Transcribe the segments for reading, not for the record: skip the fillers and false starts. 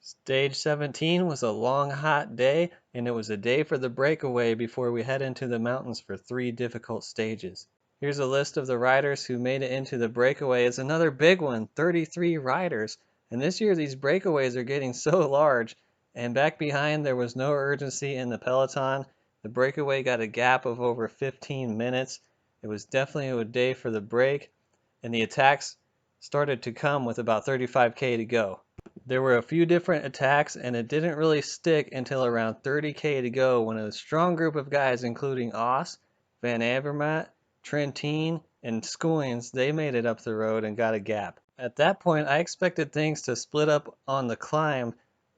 Stage 17 was a long, hot day, and it was a day for the breakaway before we head into the mountains for 3 difficult stages. Here's a list of the riders who made it into the breakaway. It's another big one, 33 riders. And this year these breakaways are getting so large. And back behind there was no urgency in the peloton. The breakaway got a gap of over 15 minutes. It was definitely a day for the break, and the attacks started to come with about 35K to go. There were a few different attacks, and it didn't really stick until around 30K to go when a strong group of guys, including Oss, Van Avermaet, Trentin, and Scoynes, they made it up the road and got a gap. At that point, I expected things to split up on the climb,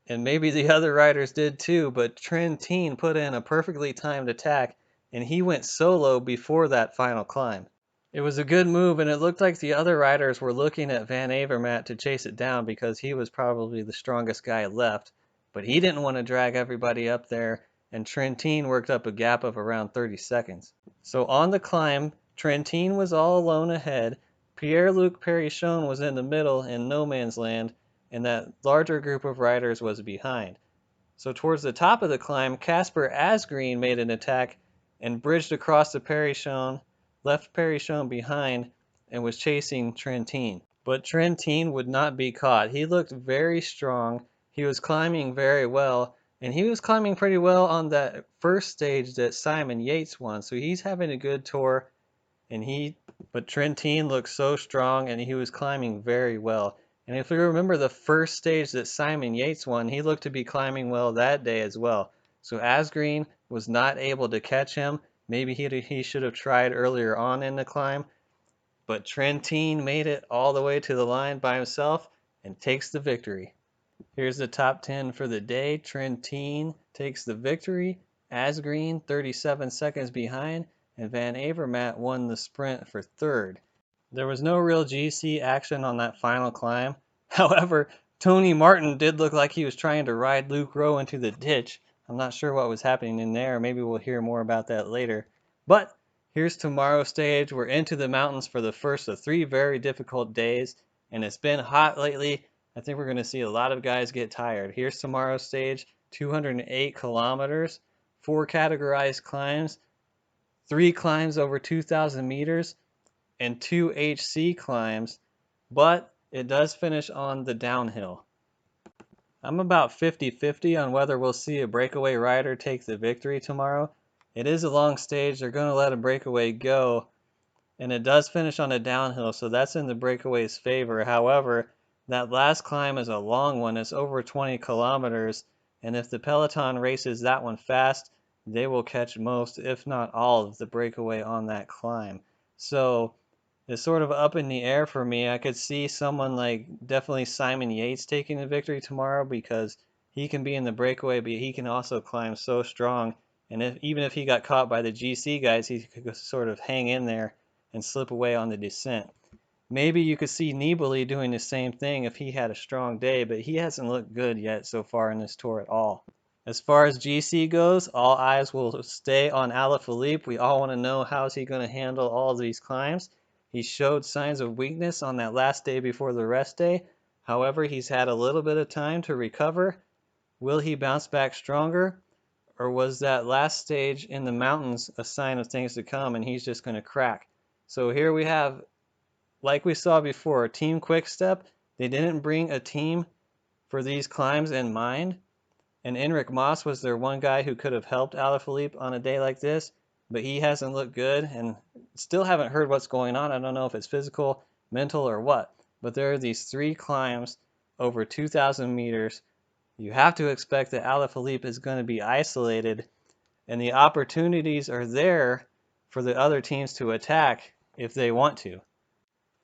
and maybe the other riders did too, but Trentin put in a perfectly timed attack, and he went solo before that final climb. It was a good move, and it looked like the other riders were looking at Van Avermaet to chase it down because he was probably the strongest guy left, but he didn't want to drag everybody up there, and Trentin worked up a gap of around 30 seconds. So on the climb, Trentin was all alone ahead, Pierre-Luc Perichon was in the middle in no man's land, and that larger group of riders was behind. So towards the top of the climb, Casper Asgreen made an attack and bridged across the Perichon, left Perichon behind, and was chasing Trentin. But Trentin would not be caught. He looked very strong. He was climbing very well, and he was climbing pretty well on that first stage that Simon Yates won. So he's having a good tour, but Trentin looked so strong, and he was climbing very well. And if you remember the first stage that Simon Yates won, he looked to be climbing well that day as well. So Asgreen was not able to catch him. Maybe he should have tried earlier on in the climb. But Trentin made it all the way to the line by himself and takes the victory. Here's the top 10 for the day. Trentin takes the victory. Asgreen 37 seconds behind, and Van Avermaet won the sprint for third. There was no real GC action on that final climb. However, Tony Martin did look like he was trying to ride Luke Rowe into the ditch. I'm not sure what was happening in there. Maybe we'll hear more about that later. But here's tomorrow's stage. We're into the mountains for the first of 3 very difficult days, and it's been hot lately. I think we're going to see a lot of guys get tired. Here's tomorrow's stage, 208 kilometers, 4 categorized climbs, 3 climbs over 2,000 meters, and 2 HC climbs, but it does finish on the downhill. I'm about 50-50 on whether we'll see a breakaway rider take the victory tomorrow. It is a long stage. They're going to let a breakaway go, and it does finish on a downhill, so that's in the breakaway's favor. However, that last climb is a long one. It's over 20 kilometers, and if the peloton races that one fast, they will catch most, if not all, of the breakaway on that climb. So it's sort of up in the air for me. I could see someone like definitely Simon Yates taking the victory tomorrow because he can be in the breakaway, but he can also climb so strong. And even if he got caught by the GC guys, he could sort of hang in there and slip away on the descent. Maybe you could see Nibali doing the same thing if he had a strong day, but he hasn't looked good yet so far in this tour at all. As far as GC goes, all eyes will stay on Alaphilippe. We all want to know how is he going to handle all of these climbs. He showed signs of weakness on that last day before the rest day. However, he's had a little bit of time to recover. Will he bounce back stronger? Or was that last stage in the mountains a sign of things to come and he's just going to crack? So here we have, like we saw before, Team Quickstep. They didn't bring a team for these climbs in mind. And Enric Mas was their one guy who could have helped Alaphilippe on a day like this, but he hasn't looked good and still haven't heard what's going on. I don't know if it's physical, mental, or what, but there are these 3 climbs over 2,000 meters. You have to expect that Alaphilippe is going to be isolated, and the opportunities are there for the other teams to attack if they want to.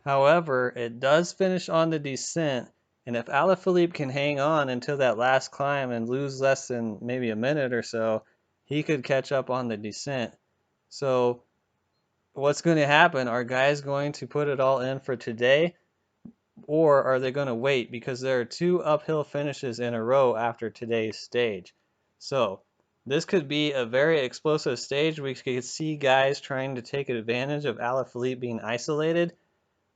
However, it does finish on the descent, and if Alaphilippe can hang on until that last climb and lose less than maybe a minute or so, he could catch up on the descent. So what's going to happen? Are guys going to put it all in for today, or are they going to wait? Because there are 2 uphill finishes in a row after today's stage. So this could be a very explosive stage. We could see guys trying to take advantage of Alaphilippe being isolated,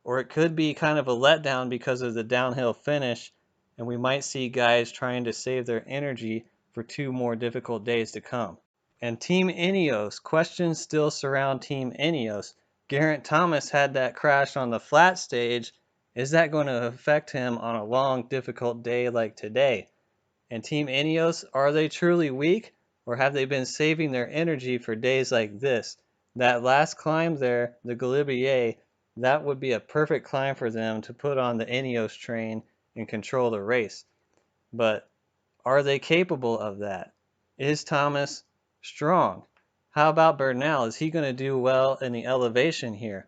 or it could be kind of a letdown because of the downhill finish and we might see guys trying to save their energy for 2 more difficult days to come. And Team Ineos, questions still surround Team Ineos. Geraint Thomas had that crash on the flat stage. Is that going to affect him on a long, difficult day like today? And Team Ineos, are they truly weak, or have they been saving their energy for days like this? That last climb there, the Galibier, that would be a perfect climb for them to put on the Ineos train and control the race. But are they capable of that? Is Thomas strong? How about Bernal? Is he going to do well in the elevation here?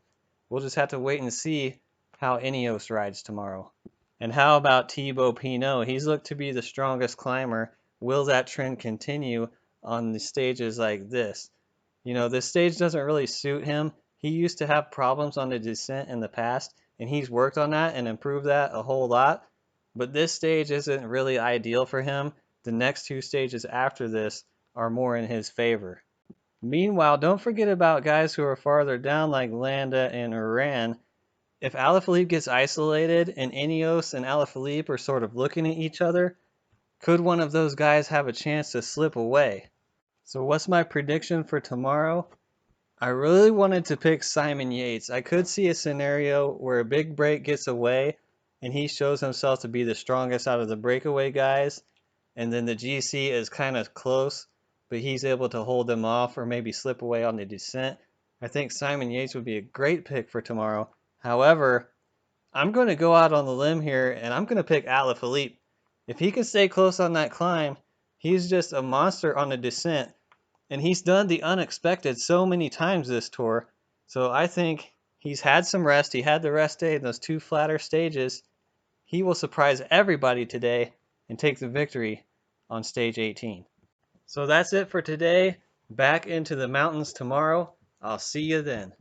We'll just have to wait and see how Ineos rides tomorrow. And how about Thibaut Pinot? He's looked to be the strongest climber. Will that trend continue on the stages like this? You know, this stage doesn't really suit him. He used to have problems on the descent in the past, and he's worked on that and improved that a whole lot. But this stage isn't really ideal for him. The next 2 stages after this are more in his favor. Meanwhile, don't forget about guys who are farther down like Landa and Uran. If Alaphilippe gets isolated and Ineos and Alaphilippe are sort of looking at each other, could one of those guys have a chance to slip away? So what's my prediction for tomorrow? I really wanted to pick Simon Yates. I could see a scenario where a big break gets away and he shows himself to be the strongest out of the breakaway guys, and then the GC is kind of close, but he's able to hold them off or maybe slip away on the descent. I think Simon Yates would be a great pick for tomorrow. However, I'm going to go out on the limb here and I'm going to pick Alaphilippe. If he can stay close on that climb, he's just a monster on the descent. And he's done the unexpected so many times this tour. So I think he's had some rest. He had the rest day in those 2 flatter stages. He will surprise everybody today and take the victory on stage 18. So that's it for today. Back into the mountains tomorrow. I'll see you then.